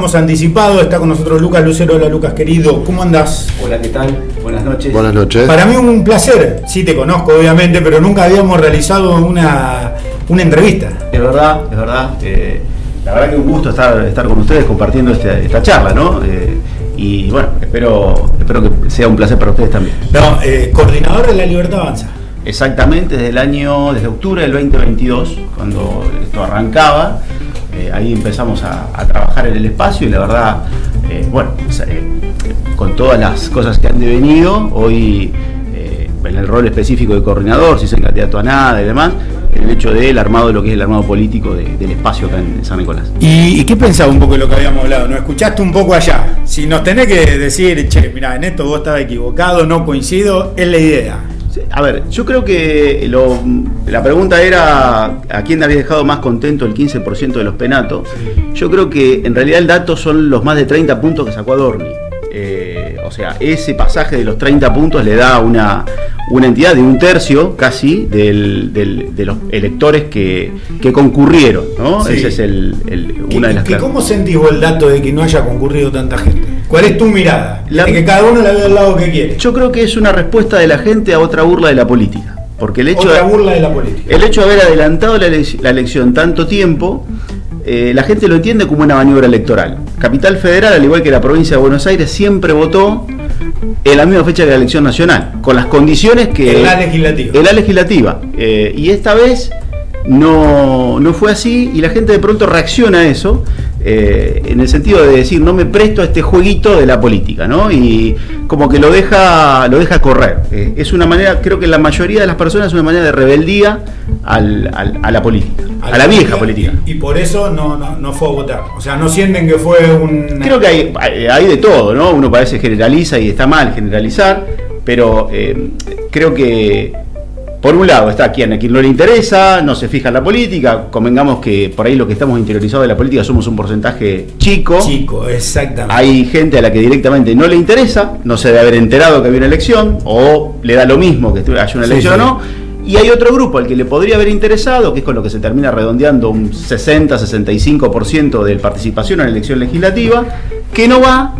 Hemos anticipado, está con nosotros Lucas Lucero. Hola Lucas, querido, ¿cómo andás? Hola, ¿qué tal? Buenas noches. Buenas noches. Para mí un placer, sí te conozco obviamente, pero nunca habíamos realizado una entrevista. Es verdad. La verdad que un gusto estar con ustedes compartiendo esta charla, ¿no? Y bueno, espero que sea un placer para ustedes también. No, coordinador de La Libertad Avanza. Exactamente, desde octubre del 2022, cuando esto arrancaba, ahí empezamos a trabajar en el espacio y la verdad, con todas las cosas que han devenido, hoy en el rol específico de coordinador, si soy candidato a nada y demás, el hecho del armado de lo que es el armado político del espacio acá en San Nicolás. ¿Y qué pensaba un poco de lo que habíamos hablado? ¿Nos escuchaste un poco allá? Si nos tenés que decir, che, mirá, en esto vos estabas equivocado, no coincido, es la idea. A ver, yo creo que la pregunta era ¿a quién había dejado más contento el 15% de los penatos? Yo creo que en realidad el dato son los más de 30 puntos que sacó Adorni. O sea, ese pasaje de los 30 puntos le da una entidad de un tercio casi de los electores que concurrieron, ¿no? Sí. Ese es una de las claves. ¿Cómo sentís vos el dato de que no haya concurrido tanta gente? ¿Cuál es tu mirada? De que cada uno la ve al lado que quiere. Yo creo que es una respuesta de la gente a otra burla de la política. Porque burla de la política. El hecho de haber adelantado la elección tanto tiempo, la gente lo entiende como una maniobra electoral. Capital Federal, al igual que la provincia de Buenos Aires, siempre votó en la misma fecha que la elección nacional, con las condiciones que... En la legislativa. En la legislativa. Y esta vez no fue así y la gente de pronto reacciona a eso, en el sentido de decir, no me presto a este jueguito de la política, ¿no? Y como que lo deja correr. Es una manera, creo que la mayoría de las personas es una manera de rebeldía a la política, a la vieja política. Y por eso no fue a votar. O sea, no sienten que fue un... Creo que hay de todo, ¿no? Uno parece generaliza y está mal generalizar, pero creo que por un lado está a quien no le interesa, no se fija en la política, convengamos que por ahí los que estamos interiorizados de la política somos un porcentaje chico. Chico, exactamente. Hay gente a la que directamente no le interesa, no se debe haber enterado que había una elección, o le da lo mismo que haya una elección o no. Y hay otro grupo al que le podría haber interesado, que es con lo que se termina redondeando un 60-65% de participación en la elección legislativa, que no va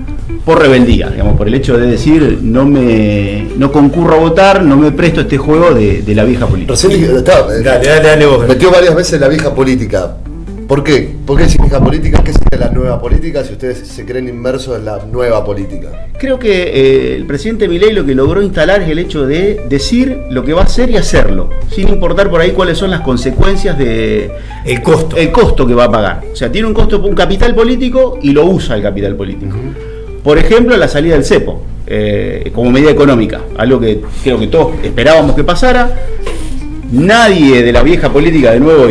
por rebeldía, digamos, por el hecho de decir no concurro a votar, no me presto a este juego de la vieja política. Dale vos. Metió varias veces la vieja política. ¿Por qué? ¿Por qué decir vieja política? ¿Qué sería la nueva política si ustedes se creen inmersos en la nueva política? Creo que el presidente Milei lo que logró instalar es el hecho de decir lo que va a hacer y hacerlo, sin importar por ahí cuáles son las consecuencias de... El costo. El costo que va a pagar. O sea, tiene un costo, un capital político y lo usa el capital político. Por ejemplo, la salida del cepo, como medida económica, algo que creo que todos esperábamos que pasara. Nadie de la vieja política, de nuevo,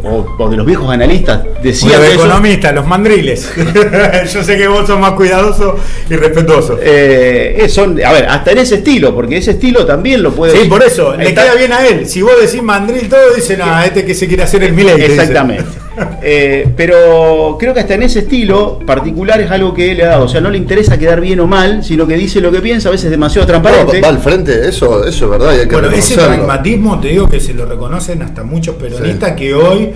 o de los viejos analistas, decía los que economistas, los mandriles. Yo sé que vos sos más cuidadoso y respetuoso. A ver, hasta en ese estilo, porque ese estilo también lo puede... Sí, por eso, le queda bien a él. Si vos decís mandril, todo dicen, este que se quiere hacer el Milei. Exactamente. Pero creo que hasta en ese estilo particular es algo que le ha dado. O sea, no le interesa quedar bien o mal, sino que dice lo que piensa, a veces demasiado transparente. Va al frente, eso es verdad. Y hay que ese pragmatismo, te digo que se lo reconocen hasta muchos peronistas que hoy,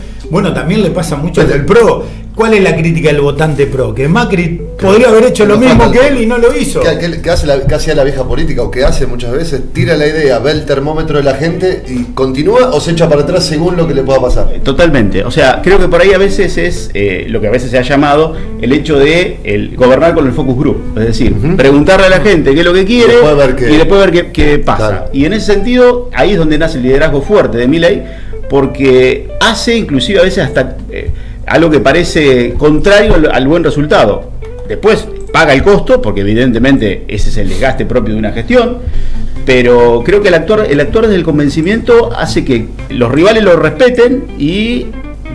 también le pasa mucho del PRO. ¿Cuál es la crítica del votante PRO? Que Macri podría haber hecho lo mismo que él y no lo hizo. ¿Qué hacía la vieja política? O que hace muchas veces, tira la idea, ve el termómetro de la gente y continúa o se echa para atrás según lo que le pueda pasar. Totalmente. O sea, creo que por ahí a veces es lo que a veces se ha llamado el hecho de gobernar con el focus group. Es decir, preguntarle a la gente qué es lo que quiere y después ver qué pasa. Claro. Y en ese sentido, ahí es donde nace el liderazgo fuerte de Milei, porque hace inclusive a veces hasta... algo que parece contrario al buen resultado. Después paga el costo, porque evidentemente ese es el desgaste propio de una gestión, pero creo que el actuar desde el convencimiento hace que los rivales lo respeten y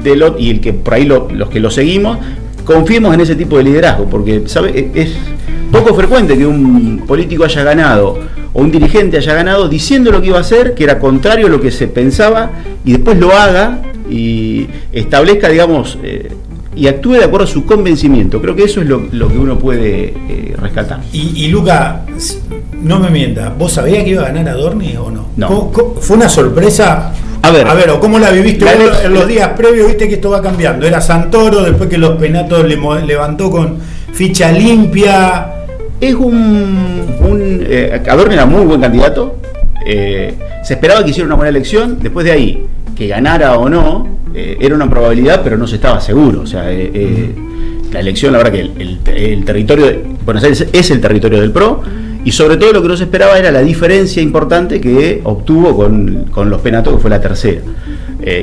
el que por ahí los que lo seguimos confiemos en ese tipo de liderazgo, porque es poco frecuente que un político haya ganado o un dirigente haya ganado diciendo lo que iba a hacer, que era contrario a lo que se pensaba, y después lo haga y establezca, digamos, y actúe de acuerdo a su convencimiento. Creo que eso es lo que uno puede rescatar. Y Luca, no me mientas, ¿vos sabías que iba a ganar Adorni o no? No. ¿Fue una sorpresa A ver, o cómo la viviste en los días previos, viste que esto va cambiando. Era Santoro, después que los Penatos levantó con ficha limpia. Es Adorni era muy buen candidato. Se esperaba que hiciera una buena elección. Después de ahí, que ganara o no, era una probabilidad, pero no se estaba seguro. O sea, la elección, la verdad que el territorio de Buenos Aires es el territorio del PRO. Y sobre todo lo que no se esperaba era la diferencia importante que obtuvo con los Penatos, que fue la tercera.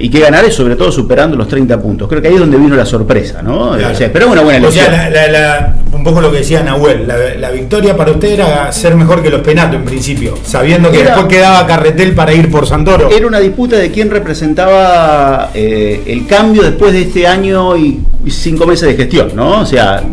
Y que ganara, sobre todo superando los 30 puntos. Creo que ahí es donde vino la sorpresa, ¿no? Claro. O sea, esperaba una buena elección. O sea, un poco lo que decía Nahuel, la victoria para usted era ser mejor que los Penatos en principio, sabiendo que después quedaba Carretel para ir por Santoro. Era una disputa de quién representaba el cambio después de este año y 5 meses de gestión, ¿no? O sea,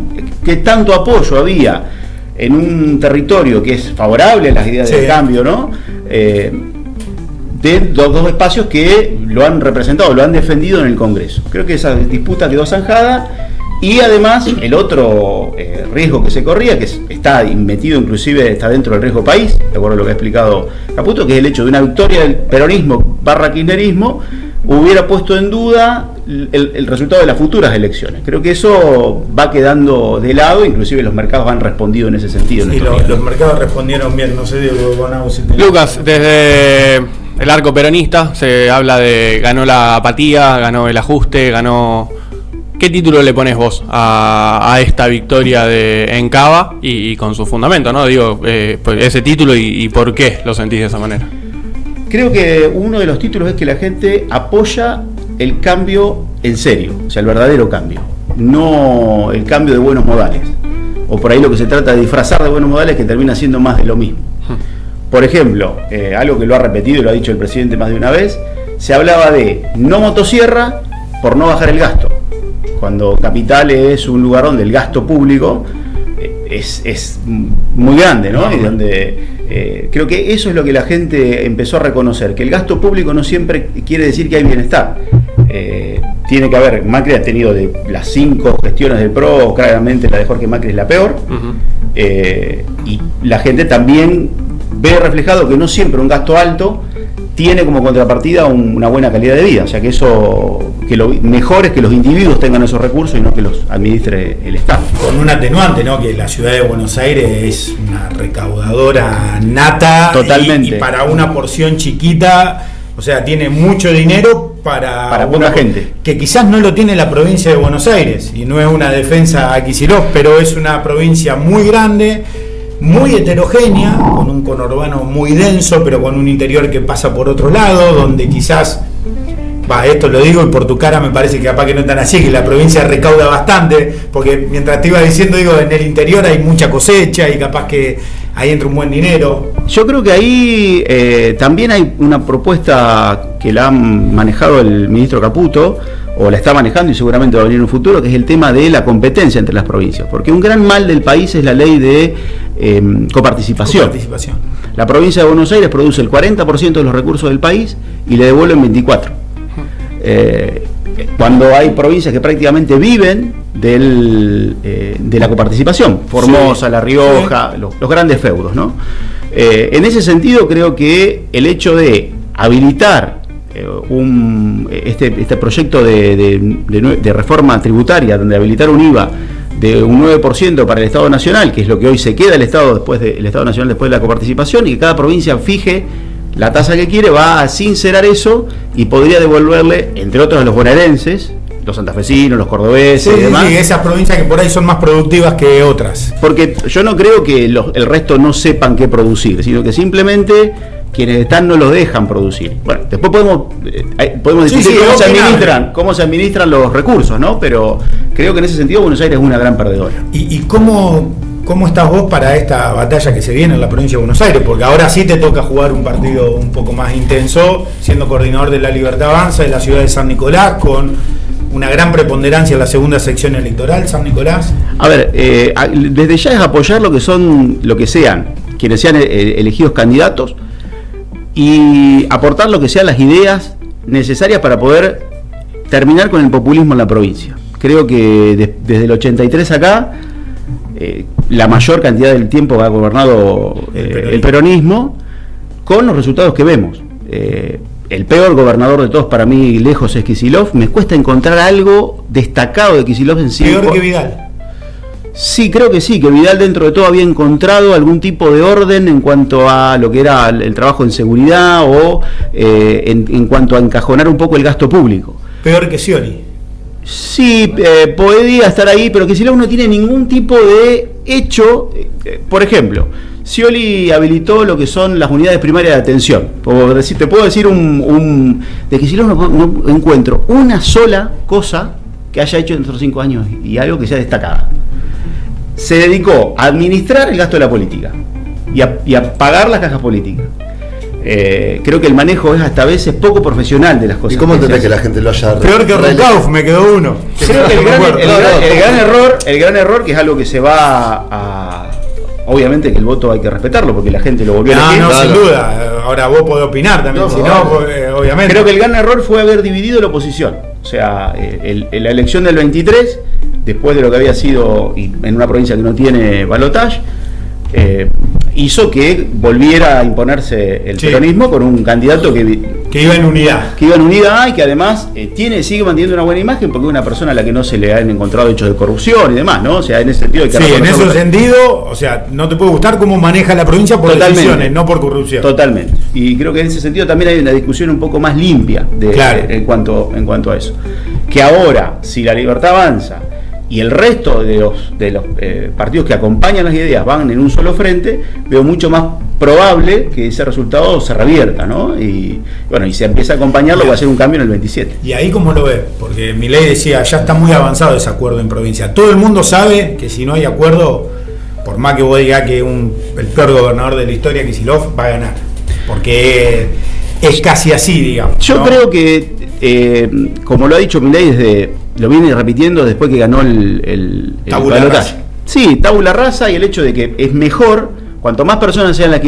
qué tanto apoyo había en un territorio que es favorable a las ideas del cambio, ¿no? De dos espacios que lo han representado, lo han defendido en el Congreso. Creo que esa disputa quedó zanjada y además el otro riesgo que se corría, que está metido inclusive, está dentro del riesgo país, de acuerdo a lo que ha explicado Caputo, que es el hecho de una victoria del peronismo / kirchnerismo, hubiera puesto en duda el resultado de las futuras elecciones. Creo que eso va quedando de lado, inclusive los mercados han respondido en ese sentido. Sí, los mercados respondieron bien, no sé, Lucas, desde el arco peronista se habla de ganó la apatía, ganó el ajuste, ganó... ¿Qué título le pones vos a esta victoria en Cava y con su fundamento, ¿no? Digo, pues ese título y por qué lo sentís de esa manera. Creo que uno de los títulos es que la gente apoya el cambio en serio, o sea, el verdadero cambio, no el cambio de buenos modales, o por ahí lo que se trata de disfrazar de buenos modales que termina siendo más de lo mismo. Por ejemplo, algo que lo ha repetido y lo ha dicho el presidente más de una vez, se hablaba de no motosierra por no bajar el gasto, cuando Capital es un lugar donde el gasto público es muy grande, ¿no? Y donde creo que eso es lo que la gente empezó a reconocer, que el gasto público no siempre quiere decir que hay bienestar. Tiene que haber, Macri ha tenido de las 5 gestiones del PRO, claramente la de Jorge Macri es la peor, y la gente también ve reflejado que no siempre un gasto alto tiene como contrapartida una buena calidad de vida, o sea que eso, que lo mejor es que los individuos tengan esos recursos y no que los administre el Estado. Con un atenuante, ¿no? Que la ciudad de Buenos Aires es una recaudadora nata. Totalmente. Y para una porción chiquita, o sea, tiene mucho dinero para poca gente. Que quizás no lo tiene la provincia de Buenos Aires, y no es una defensa a Kicillof, pero es una provincia muy grande, muy heterogénea, con un conurbano muy denso, pero con un interior que pasa por otro lado, donde quizás, esto lo digo y por tu cara me parece que capaz que no es tan así, que la provincia recauda bastante, porque mientras te iba diciendo, digo, en el interior hay mucha cosecha y capaz que ahí entra un buen dinero. Yo creo que ahí también hay una propuesta que la ha manejado el ministro Caputo, o la está manejando y seguramente va a venir en un futuro, que es el tema de la competencia entre las provincias, porque un gran mal del país es la ley de coparticipación. La provincia de Buenos Aires produce el 40% de los recursos del país y le devuelven 24%. Cuando hay provincias que prácticamente viven de la coparticipación, Formosa, La Rioja, los grandes feudos, ¿no? En ese sentido creo que el hecho de habilitar este proyecto de reforma tributaria, donde habilitar un IVA de un 9% para el Estado Nacional, que es lo que hoy se queda el Estado Nacional después de la coparticipación, y que cada provincia fije la tasa que quiere, va a sincerar eso y podría devolverle, entre otros, a los bonaerenses, los santafesinos, los cordobeses y demás. Sí, esas provincias que por ahí son más productivas que otras. Porque yo no creo que el resto no sepan qué producir, sino que simplemente quienes están no los dejan producir. Bueno, después podemos discutir cómo se administran los recursos, ¿no? Pero creo que en ese sentido Buenos Aires es una gran perdedora. ¿Y cómo estás vos para esta batalla que se viene en la provincia de Buenos Aires? Porque ahora sí te toca jugar un partido un poco más intenso, siendo coordinador de La Libertad Avanza de la ciudad de San Nicolás, con una gran preponderancia en la segunda sección electoral, San Nicolás. A ver, desde ya es apoyar lo que sean quienes sean elegidos candidatos, y aportar lo que sean las ideas necesarias para poder terminar con el populismo en la provincia. Creo que desde el 83 acá, la mayor cantidad del tiempo ha gobernado el peronismo, con los resultados que vemos. el peor gobernador de todos para mí, lejos, es Kicillof. Me cuesta encontrar algo destacado de Kicillof en sí. Peor que Vidal. Sí, creo que sí, que Vidal dentro de todo había encontrado algún tipo de orden en cuanto a lo que era el trabajo en seguridad o en cuanto a encajonar un poco el gasto público. Peor que Scioli. Sí, podría estar ahí, pero Kicillof no tiene ningún tipo de hecho. Por ejemplo, Scioli habilitó lo que son las unidades primarias de atención. Te puedo decir de Kicillof no encuentro una sola cosa que haya hecho en estos 5 años y algo que sea destacada. Se dedicó a administrar el gasto de la política y a pagar las cajas políticas. Creo que el manejo es hasta a veces poco profesional de las cosas. ¿Y cómo entendés que la gente lo haya... Peor que Rukauf, me quedó uno. Creo que el gran error, que es algo que se va a... Obviamente que el voto hay que respetarlo porque la gente lo volvió a elegir. No, sin duda. Ahora vos podés opinar también, obviamente. Creo que el gran error fue haber dividido la oposición. O sea, la elección del 23, después de lo que había sido en una provincia que no tiene balotaje, hizo que volviera a imponerse el peronismo con un candidato que iba en unidad. Que iba en unidad y que además sigue manteniendo una buena imagen porque es una persona a la que no se le han encontrado hechos de corrupción y demás, ¿no? O sea, en ese sentido hay que en ese sentido, o sea, no te puede gustar cómo maneja la provincia por decisiones, no por corrupción. Totalmente. Y creo que en ese sentido también hay una discusión un poco más limpia en cuanto a eso. Que ahora, si La Libertad Avanza y el resto de los partidos que acompañan las ideas van en un solo frente, veo mucho más probable que ese resultado se revierta, ¿no? Y bueno, y se empieza a acompañarlo, va a ser un cambio en el 27. ¿Y ahí cómo lo ves? Porque Milei decía, ya está muy avanzado ese acuerdo en provincia. Todo el mundo sabe que si no hay acuerdo, por más que vos digas que el peor gobernador de la historia, Kicillof, va a ganar. Porque es casi así, digamos. Yo creo que, como lo ha dicho Milei lo viene repitiendo después que ganó el balotaje. Sí, tabula rasa, y el hecho de que es mejor, cuanto más personas sean las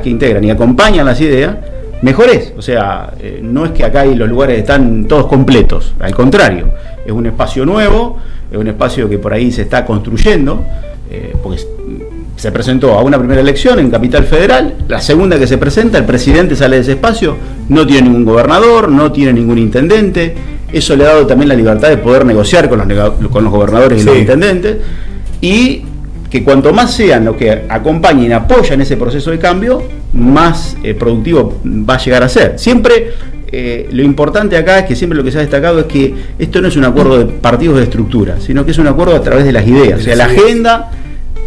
que integran y acompañan las ideas, mejor es. O sea, no es que acá los lugares están todos completos, al contrario, es un espacio nuevo, es un espacio que por ahí se está construyendo, porque se presentó a una primera elección en Capital Federal, la segunda que se presenta, el presidente sale de ese espacio, no tiene ningún gobernador, no tiene ningún intendente. Eso le ha dado también la libertad de poder negociar con los gobernadores y los intendentes, y que cuanto más sean los que acompañen y apoyan ese proceso de cambio, más productivo va a llegar a ser. Siempre lo importante acá es que siempre lo que se ha destacado es que esto no es un acuerdo de partidos de estructura, sino que es un acuerdo a través de las ideas. O sea, la agenda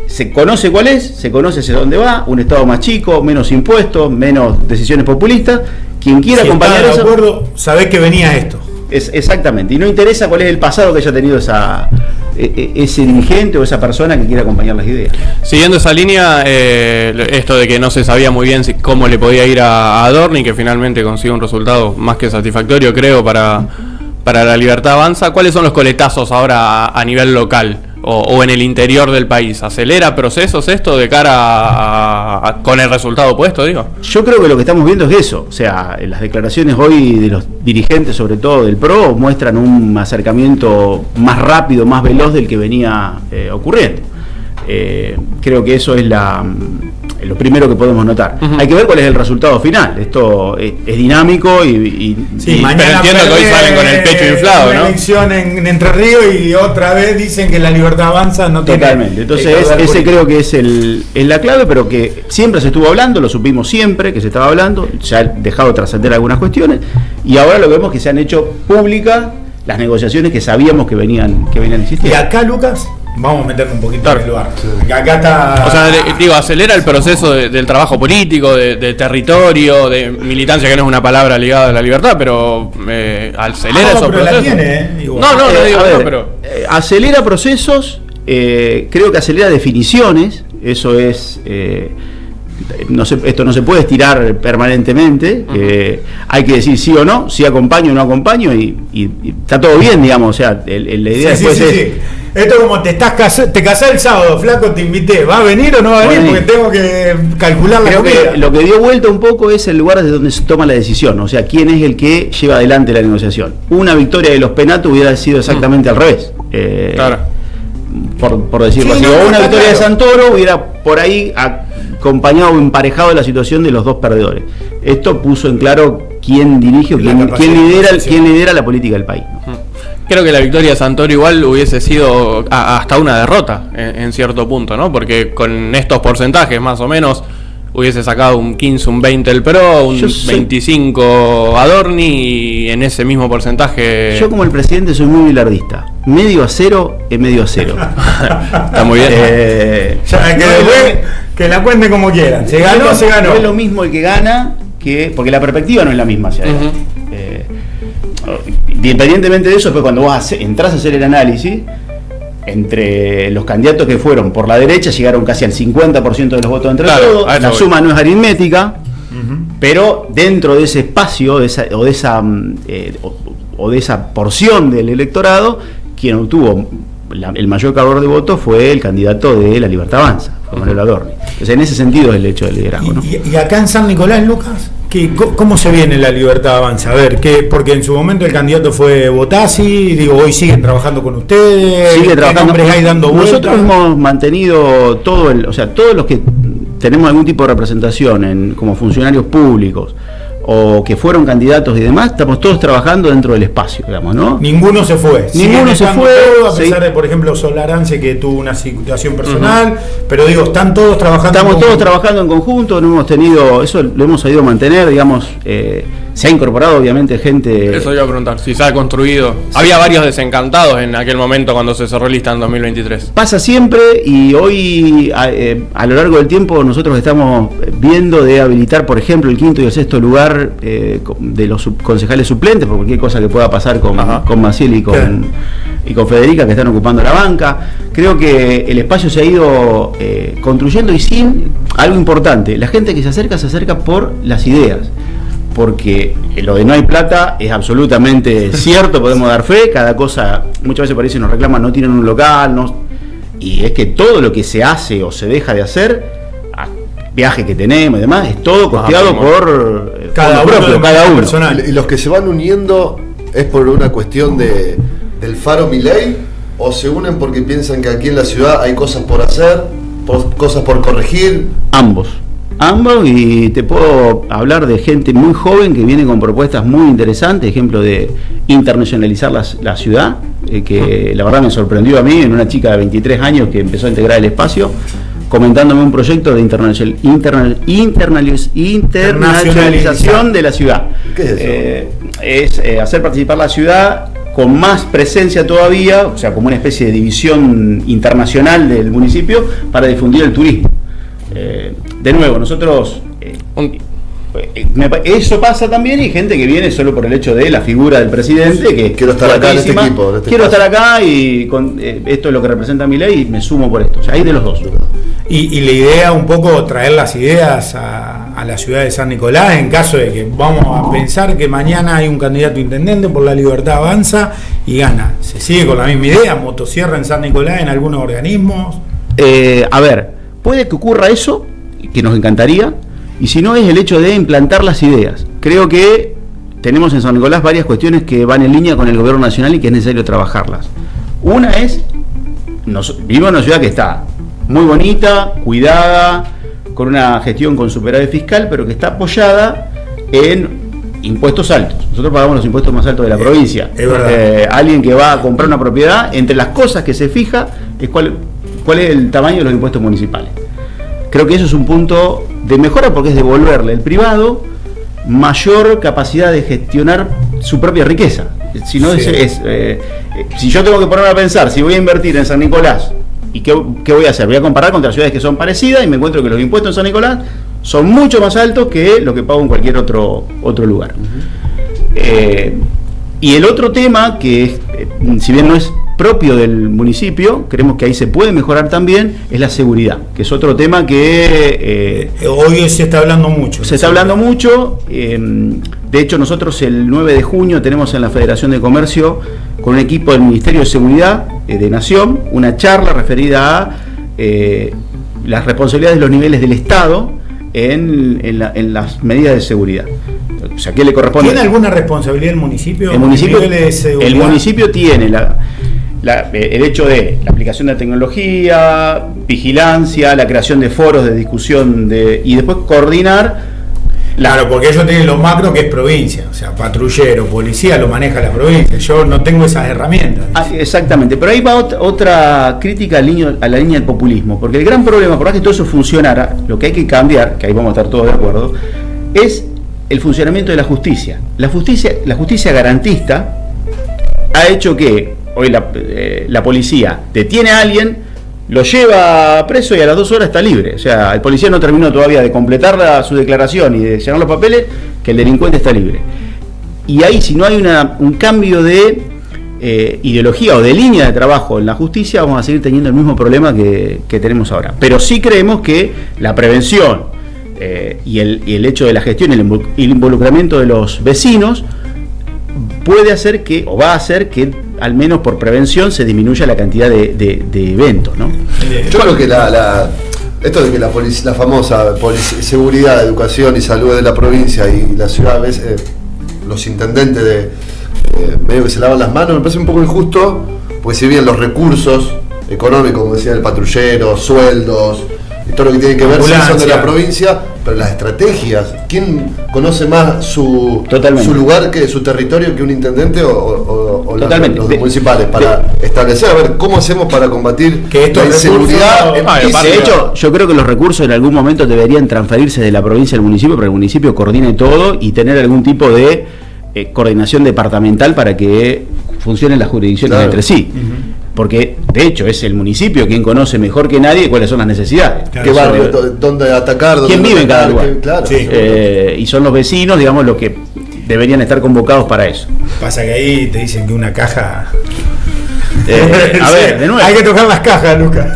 se conoce cuál es, se conoce hacia dónde va, un Estado más chico, menos impuestos, menos decisiones populistas. Quien quiera acompañar eso... acuerdo, sabés que venía esto. Exactamente, y no interesa cuál es el pasado que haya tenido ese dirigente o esa persona que quiera acompañar las ideas. Siguiendo esa línea, esto de que no se sabía muy bien cómo le podía ir a Adorni, que finalmente consiguió un resultado más que satisfactorio, creo, para La Libertad Avanza. ¿Cuáles son los coletazos ahora a nivel local o en el interior del país? ¿Acelera procesos esto de cara con el resultado puesto, digo? Yo creo que lo que estamos viendo es eso. O sea, las declaraciones hoy de los dirigentes, sobre todo del PRO, muestran un acercamiento más rápido, más veloz del que venía ocurriendo. Creo que eso es lo primero que podemos notar. Hay que ver cuál es el resultado final. Esto es dinámico y mañana pero entiendo que hoy salen con el pecho inflado, ¿no? Elección en Entre Ríos y otra vez dicen que La Libertad Avanza no tiene. Totalmente. Entonces ese creo que es la clave, pero que siempre se estuvo hablando, lo supimos siempre que se estaba hablando, se ha dejado trascender algunas cuestiones y ahora lo vemos que se han hecho públicas las negociaciones que sabíamos que venían existiendo. Y acá, Lucas, vamos a meternos un poquito en el lugar. Acá está. O sea, acelera el proceso del trabajo político, de territorio, de militancia, que no es una palabra ligada a la libertad, pero acelera esos procesos. La tiene, acelera procesos, creo que acelera definiciones, eso es. Esto no se puede estirar permanentemente. Hay que decir sí o no, si acompaño o no acompaño, y está todo bien, digamos. O sea, la idea después es. Esto como te casás el sábado, flaco, te invité, ¿va a venir o no va a venir? Porque tengo que calcular la comida. Que lo que dio vuelta un poco es el lugar desde donde se toma la decisión, o sea, quién es el que lleva adelante la negociación. Una victoria de los Penato hubiera sido exactamente al revés. Claro. Por decirlo así. O una victoria de Santoro hubiera por ahí acompañado o emparejado la situación de los dos perdedores. Esto puso en claro quién dirige o quién lidera la política del país, ¿no? Creo que la victoria de Santoro igual hubiese sido hasta una derrota en cierto punto, ¿no? Porque con estos porcentajes más o menos hubiese sacado un 15, un 20 el PRO, un 25 Adorni, y en ese mismo porcentaje... Yo como el presidente soy muy bilardista. Medio a cero es medio a cero. Está muy bien. Que la cuenten como quieran. Se ganó, se ganó. No es lo mismo el que gana, porque la perspectiva no es la misma hacia adelante. Independientemente de eso, después cuando vos entras a hacer el análisis, entre los candidatos que fueron por la derecha llegaron casi al 50% de los votos entre todos. La suma no es aritmética, pero dentro de ese espacio de esa porción del electorado, quien obtuvo el mayor calor de votos fue el candidato de La Libertad Avanza, Manuel Adorni. Entonces, en ese sentido es el hecho del liderazgo, ¿no? ¿Y acá en San Nicolás, Lucas? ¿Cómo se viene La Libertad Avanza? A ver, porque en su momento el candidato fue Botazzi, hoy siguen trabajando con ustedes, sigue trabajando. ¿Qué nombres hay dando vueltas? Nosotros hemos mantenido todos los que tenemos algún tipo de representación como funcionarios públicos o que fueron candidatos y demás, estamos todos trabajando dentro del espacio, digamos, ¿no? Ninguno se fue. Ninguno se fue. A pesar de, por ejemplo, Solarance, que tuvo una situación personal, pero están todos trabajando. Estamos todos trabajando en conjunto, no hemos tenido, eso lo hemos sabido mantener, digamos, se ha incorporado obviamente gente... Eso iba a preguntar, si se ha construido. Sí. Había varios desencantados en aquel momento cuando se cerró lista en 2023. Pasa siempre, y hoy a lo largo del tiempo nosotros estamos viendo de habilitar, por ejemplo, el quinto y el sexto lugar de los concejales suplentes, por cualquier cosa que pueda pasar con Maciel y con Federica, que están ocupando la banca. Creo que el espacio se ha ido construyendo, y sin algo importante, la gente que se acerca por las ideas. Porque lo de no hay plata es absolutamente cierto, podemos dar fe. Cada cosa, muchas veces parece nos reclaman, no tienen un local, y es que todo lo que se hace o se deja de hacer, viaje que tenemos y demás, es todo costeado por cada uno. Personal. ¿Y los que se van uniendo es por una cuestión del Faro Milei, o se unen porque piensan que aquí en la ciudad hay cosas por hacer, cosas por corregir? Ambos, y te puedo hablar de gente muy joven que viene con propuestas muy interesantes, ejemplo de internacionalizar la ciudad, que la verdad me sorprendió a mí, en una chica de 23 años que empezó a integrar el espacio, comentándome un proyecto de internacionalización de la ciudad. ¿Qué es eso? Es hacer participar la ciudad con más presencia todavía, o sea, como una especie de división internacional del municipio para difundir el turismo. De nuevo, nosotros eso pasa también, y gente que viene solo por el hecho de la figura del presidente, que quiero estar acá en este equipo, quiero estar acá, y esto es lo que representa mi ley y me sumo por esto. O sea, hay de los dos. Y la idea un poco traer las ideas a la ciudad de San Nicolás, en caso de que vamos a pensar que mañana hay un candidato a intendente por La Libertad Avanza y gana. ¿Se sigue con la misma idea? ¿Motosierra en San Nicolás en algunos organismos? A ver, puede que ocurra eso, que nos encantaría, y si no, es el hecho de implantar las ideas. Creo que tenemos en San Nicolás varias cuestiones que van en línea con el gobierno nacional y que es necesario trabajarlas. Una es, vivimos en una ciudad que está muy bonita, cuidada, con una gestión con superávit fiscal, pero que está apoyada en impuestos altos. Nosotros pagamos los impuestos más altos de la provincia. Es verdad. Alguien que va a comprar una propiedad, entre las cosas que se fija es cuál es el tamaño de los impuestos municipales. Creo que eso es un punto de mejora, porque es devolverle al privado mayor capacidad de gestionar su propia riqueza. Si no, sí. Si yo tengo que ponerme a pensar si voy a invertir en San Nicolás, ¿y qué voy a hacer? Voy a comparar contra ciudades que son parecidas y me encuentro que los impuestos en San Nicolás son mucho más altos que lo que pago en cualquier otro lugar. Y el otro tema, que es, si bien no es propio del municipio, creemos que ahí se puede mejorar también, es la seguridad, que es otro tema que hoy se está hablando mucho. Se está hablando mucho. De hecho, nosotros el 9 de junio tenemos en la Federación de Comercio, con un equipo del Ministerio de Seguridad de Nación, una charla referida a las responsabilidades de los niveles del Estado en las medidas de seguridad. O sea, ¿qué le corresponde? ¿Tiene alguna responsabilidad el municipio? El municipio tiene el hecho de la aplicación de tecnología, vigilancia, la creación de foros de discusión y después coordinar Claro, porque ellos tienen lo macro que es provincia, o sea, patrullero, policía lo maneja la provincia. Yo no tengo esas herramientas. Exactamente, pero ahí va otra crítica a la línea del populismo, porque el gran problema, por más que todo eso funcionara, lo que hay que cambiar, que ahí vamos a estar todos de acuerdo, es el funcionamiento de la justicia. La justicia garantista ha hecho que hoy la policía detiene a alguien, lo lleva preso y a las 2 horas está libre. O sea, el policía no terminó todavía de completar su declaración y de llenar los papeles, que el delincuente está libre. Y ahí, si no hay un cambio de ideología o de línea de trabajo en la justicia, vamos a seguir teniendo el mismo problema que tenemos ahora. Pero sí creemos que la prevención y el hecho de la gestión y el involucramiento de los vecinos puede hacer que, o va a hacer que, al menos por prevención, se disminuya la cantidad de eventos, ¿no? Yo creo que esto de que la famosa seguridad, educación y salud de la provincia y la ciudad, a veces los intendentes medio que se lavan las manos, me parece un poco injusto, porque si bien los recursos económicos, como decía el patrullero, sueldos y todo lo que tiene que ver son de la provincia, pero las estrategias, ¿quién conoce más su lugar, que su territorio, que un intendente o los municipales? Para establecer, a ver, ¿cómo hacemos para combatir la inseguridad? De hecho, yo creo que los recursos en algún momento deberían transferirse de la provincia al municipio, para que el municipio coordine todo y tener algún tipo de coordinación departamental para que funcionen las jurisdicciones entre sí. Porque de hecho es el municipio quien conoce mejor que nadie cuáles son las necesidades. Claro, ¿qué barrio? ¿Dónde atacar? ¿Quién vive en cada lugar? Claro. Sí. Y son los vecinos, digamos, los que deberían estar convocados para eso. Pasa que ahí te dicen que una caja... a ver, de nuevo. Hay que tocar las cajas, Lucas.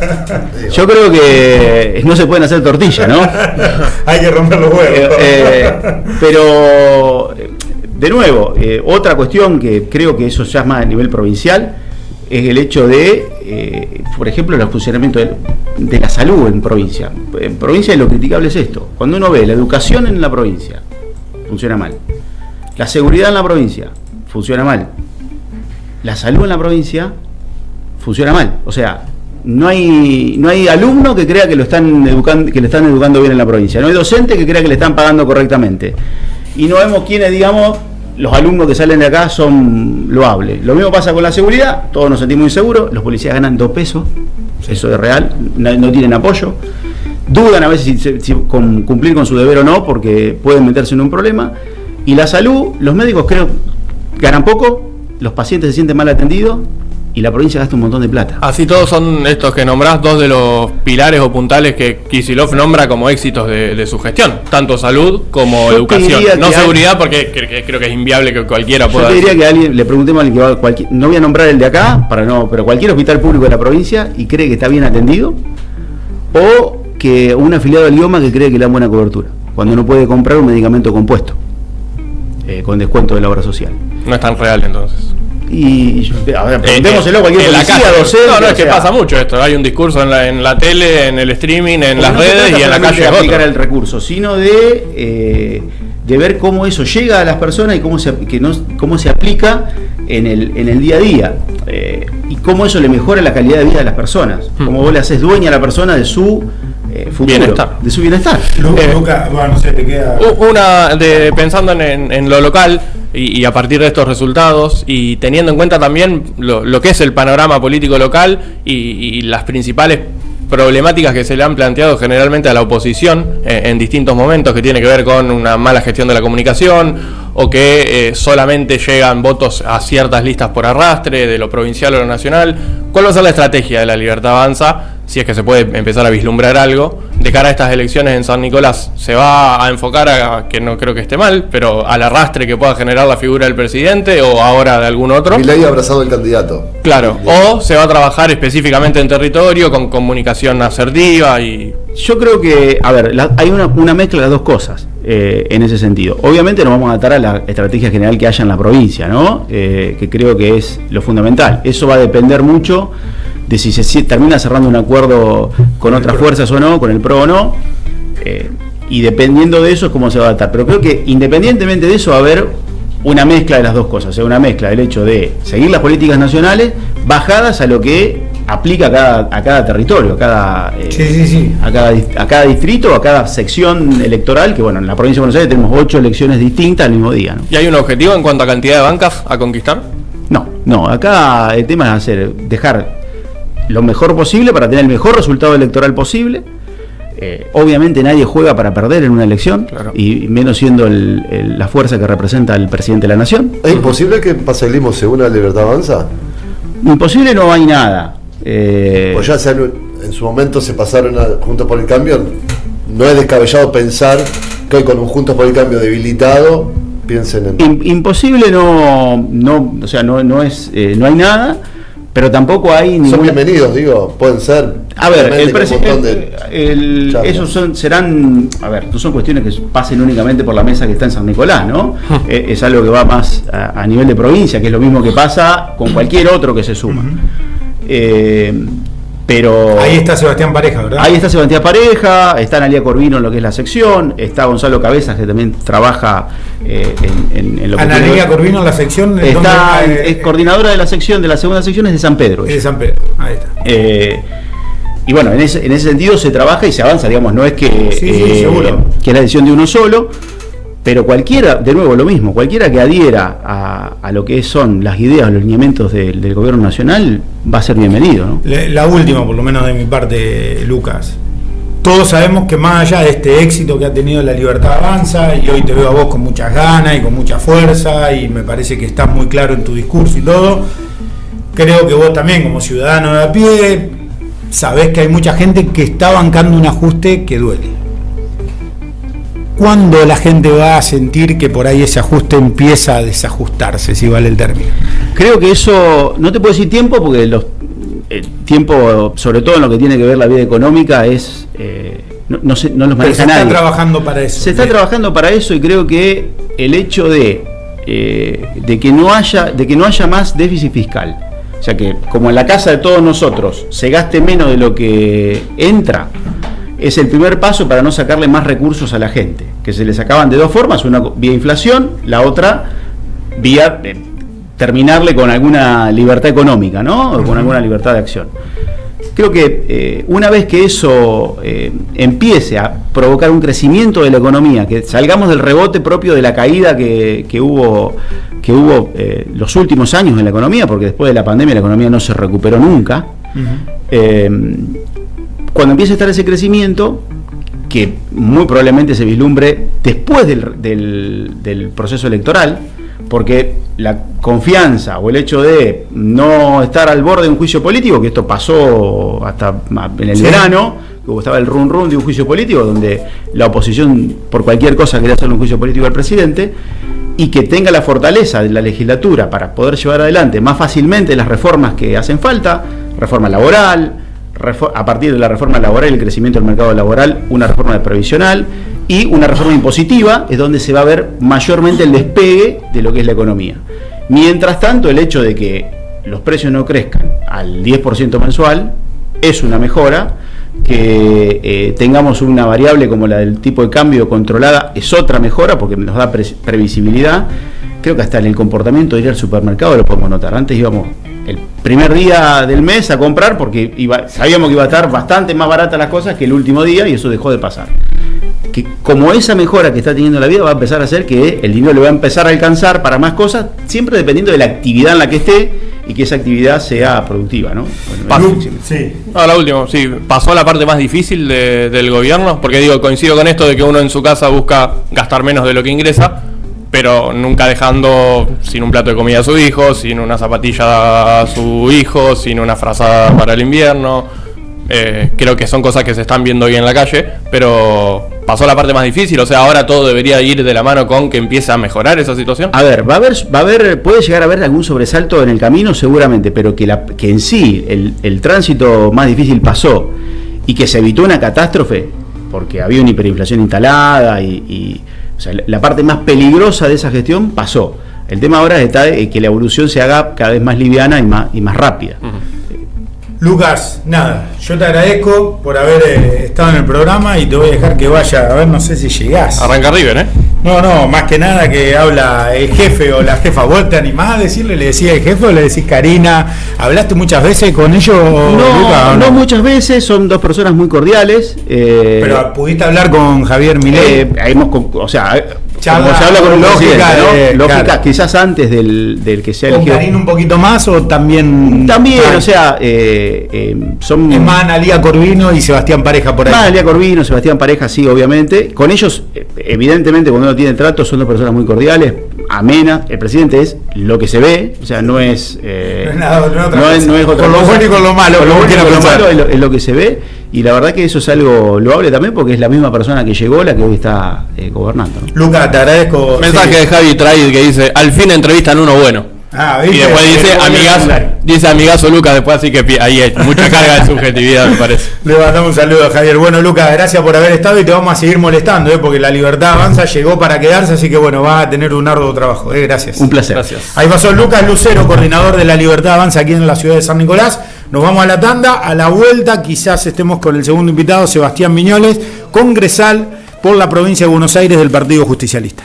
Yo creo que no se pueden hacer tortillas, ¿no? Hay que romper los huevos. Pero, de nuevo, otra cuestión que creo que eso ya es más a nivel provincial, es el hecho de, por ejemplo, el funcionamiento de la salud en provincia. En provincia lo criticable es esto. Cuando uno ve la educación en la provincia, funciona mal. La seguridad en la provincia, funciona mal. La salud en la provincia, funciona mal. O sea, no hay alumno que crea que le están educando bien en la provincia. No hay docente que crea que le están pagando correctamente. Y no vemos quiénes, digamos, los alumnos que salen de acá son loables. Lo mismo pasa con la seguridad, todos nos sentimos inseguros, los policías ganan 2 pesos, eso es real, no tienen apoyo, dudan a veces si cumplir con su deber o no, porque pueden meterse en un problema. Y la salud, los médicos creo ganan poco, los pacientes se sienten mal atendidos y la provincia gasta un montón de plata. Así todos son estos que nombrás, 2 de los pilares o puntales que Kicillof nombra como éxitos de su gestión, tanto salud como educación. No seguridad, porque creo que es inviable que cualquiera pueda. Yo te diría que a alguien le preguntemos a alguien que no voy a nombrar el de acá, pero cualquier hospital público de la provincia y cree que está bien atendido, o que un afiliado al IOMA que cree que le dan buena cobertura, cuando no puede comprar un medicamento compuesto, con descuento de la obra social. No es tan real entonces. Y a ver, preguntémoselo a cualquier policía, docente. No, es que pasa mucho esto. Hay un discurso en la tele, en el streaming, en las redes y en la calle. No de aplicar el recurso, sino de ver cómo eso llega a las personas y cómo se aplica en el día a día. Y cómo eso le mejora la calidad de vida de las personas. Cómo vos le haces dueña a la persona de su futuro, de su bienestar. Lucas, bueno, no sé, te queda... Pensando en lo local y a partir de estos resultados y teniendo en cuenta también lo que es el panorama político local y las principales problemáticas que se le han planteado generalmente a la oposición en distintos momentos, que tiene que ver con una mala gestión de la comunicación o que solamente llegan votos a ciertas listas por arrastre, de lo provincial o lo nacional. ¿Cuál va a ser la estrategia de la Libertad Avanza, si es que se puede empezar a vislumbrar algo, de cara a estas elecciones en San Nicolás? ¿Se va a enfocar a, que no creo que esté mal, pero al arrastre que pueda generar la figura del presidente o ahora de algún otro? Milei ha abrazado el candidato. Claro, o se va a trabajar específicamente en territorio con comunicación asertiva y... Yo creo que, a ver, hay una mezcla de las dos cosas en ese sentido. Obviamente nos vamos a atar a la estrategia general que haya en la provincia, ¿no? Que creo que es lo fundamental. Eso va a depender mucho de si se termina cerrando un acuerdo con otras fuerzas o no, con el PRO o no, y dependiendo de eso es cómo se va a adaptar. Pero creo que independientemente de eso va a haber una mezcla de las dos cosas, o sea, una mezcla del hecho de seguir las políticas nacionales bajadas a lo que aplica a cada territorio, a cada distrito, a cada sección electoral, que bueno, en la provincia de Buenos Aires tenemos 8 elecciones distintas al mismo día, ¿no? ¿Y hay un objetivo en cuanto a cantidad de bancas a conquistar? No, acá el tema es dejar lo mejor posible para tener el mejor resultado electoral posible. Obviamente nadie juega para perder en una elección, claro, y menos siendo la fuerza que representa el presidente de la nación. ¿Es imposible que pase el Limo según la Libertad Avanza? Imposible no hay nada. Pues ya en su momento se pasaron a Juntos por el Cambio. No es descabellado pensar que hoy con un Juntos por el Cambio debilitado piensen en... Imposible o sea, no hay nada. Pero tampoco hay ninguna... Son bienvenidos, pueden ser. A ver, esos serán, no son cuestiones que pasen únicamente por la mesa que está en San Nicolás, ¿no? Es algo que va más a nivel de provincia, que es lo mismo que pasa con cualquier otro que se suma. Pero ahí está Sebastián Pareja, ¿verdad? Ahí está Sebastián Pareja, está Analía Corvino en lo que es la sección, está Gonzalo Cabezas, que también trabaja en lo que... Analía Corvino en la sección... es coordinadora de la sección, de la segunda sección es de San Pedro. Es de San Pedro, ahí está. Y bueno, en ese sentido se trabaja y se avanza, digamos, no es que, seguro, que es la decisión de uno solo, pero cualquiera, de nuevo lo mismo, cualquiera que adhiera a lo que son las ideas, los lineamientos del gobierno nacional, va a ser bienvenido, ¿no? La última, por lo menos de mi parte, Lucas. Todos sabemos que más allá de este éxito que ha tenido la Libertad Avanza, y hoy te veo a vos con muchas ganas y con mucha fuerza, y me parece que estás muy claro en tu discurso y todo, creo que vos también, como ciudadano de a pie, sabés que hay mucha gente que está bancando un ajuste que duele. ¿Cuándo la gente va a sentir que por ahí ese ajuste empieza a desajustarse, si vale el término? Creo que eso, no te puedo decir tiempo, porque el tiempo, sobre todo en lo que tiene que ver la vida económica, es no los maneja nadie. Se está trabajando para eso. Se está trabajando para eso, y creo que el hecho de que no haya más déficit fiscal, o sea, que como en la casa de todos nosotros se gaste menos de lo que entra, es el primer paso para no sacarle más recursos a la gente, que se le sacaban de dos formas: una vía inflación, la otra vía terminarle con alguna libertad económica, ¿no? O con alguna libertad de acción. Creo que una vez que eso empiece a provocar un crecimiento de la economía, que salgamos del rebote propio de la caída que hubo los últimos años en la economía, porque después de la pandemia la economía no se recuperó nunca. Cuando empiece a estar ese crecimiento, que muy probablemente se vislumbre después del proceso electoral, porque la confianza o el hecho de no estar al borde de un juicio político, que esto pasó hasta en el verano, que estaba el run de un juicio político donde la oposición por cualquier cosa quería hacerle un juicio político al presidente, y que tenga la fortaleza de la legislatura para poder llevar adelante más fácilmente las reformas que hacen falta, reforma laboral, a partir de la reforma laboral y el crecimiento del mercado laboral, una reforma de previsional y una reforma impositiva, es donde se va a ver mayormente el despegue de lo que es la economía. Mientras tanto, el hecho de que los precios no crezcan al 10% mensual es una mejora, que tengamos una variable como la del tipo de cambio controlada es otra mejora, porque nos da previsibilidad. Creo que hasta en el comportamiento de ir al supermercado lo podemos notar. Antes íbamos el primer día del mes a comprar porque sabíamos que iba a estar bastante más barata las cosas que el último día, y eso dejó de pasar. Que como esa mejora que está teniendo la vida va a empezar a hacer que el dinero le va a empezar a alcanzar para más cosas, siempre dependiendo de la actividad en la que esté y que esa actividad sea productiva, ¿no? Bueno, sí. La última, sí, pasó la parte más difícil del gobierno, porque coincido con esto de que uno en su casa busca gastar menos de lo que ingresa, pero nunca dejando sin un plato de comida a su hijo, sin una zapatilla a su hijo, sin una frazada para el invierno. Creo que son cosas que se están viendo hoy en la calle, pero pasó la parte más difícil. O sea, ahora todo debería ir de la mano con que empiece a mejorar esa situación. A ver, puede llegar a haber algún sobresalto en el camino seguramente, pero que en sí el tránsito más difícil pasó y que se evitó una catástrofe, porque había una hiperinflación instalada y o sea, la parte más peligrosa de esa gestión pasó. El tema ahora está que la evolución se haga cada vez más liviana y más rápida. Lucas, nada, yo te agradezco por haber estado en el programa y te voy a dejar que vaya, a ver, no sé si llegás. Arranca River, No, más que nada que habla el jefe o la jefa. ¿Vos te animás a decirle, le decís el jefe o le decís Karina? ¿Hablaste muchas veces con ellos, Luca? No muchas veces, son dos personas muy cordiales. Pero ¿pudiste hablar con Javier Milei? O sea, charla, como se habla con un lógica, ¿no? Lógica, claro. Quizás antes del que sea ¿Con elegido. Karina un poquito más o también? También, o sea, son... Es más Analía Corvino y Sebastián Pareja por ahí. Más Analía Corvino, Sebastián Pareja, sí, obviamente. Con ellos, evidentemente, cuando uno tiene trato, son dos personas muy cordiales, amena. El presidente es lo que se ve, o sea, no es... no es nada, no es otra con lo cosa. bueno y con lo malo. Con lo bueno y con lo malo es lo que se ve. Y la verdad que eso es algo loable también, porque es la misma persona que llegó la que hoy está gobernando, ¿no? Luca, te agradezco. Mensaje de Javi Traid que dice: al fin entrevistan uno bueno. ¿viste? Y después dice amigazo Lucas, después, así que ahí hay mucha carga de subjetividad, me parece. Le mandamos un saludo a Javier. Bueno, Lucas, gracias por haber estado y te vamos a seguir molestando, porque La Libertad Avanza llegó para quedarse, así que bueno, vas a tener un arduo trabajo. Gracias. Un placer. Gracias. Ahí pasó Lucas Lucero, coordinador de La Libertad Avanza aquí en la ciudad de San Nicolás. Nos vamos a la tanda. A la vuelta quizás estemos con el segundo invitado, Sebastián Viñoles, congresal por la provincia de Buenos Aires del Partido Justicialista.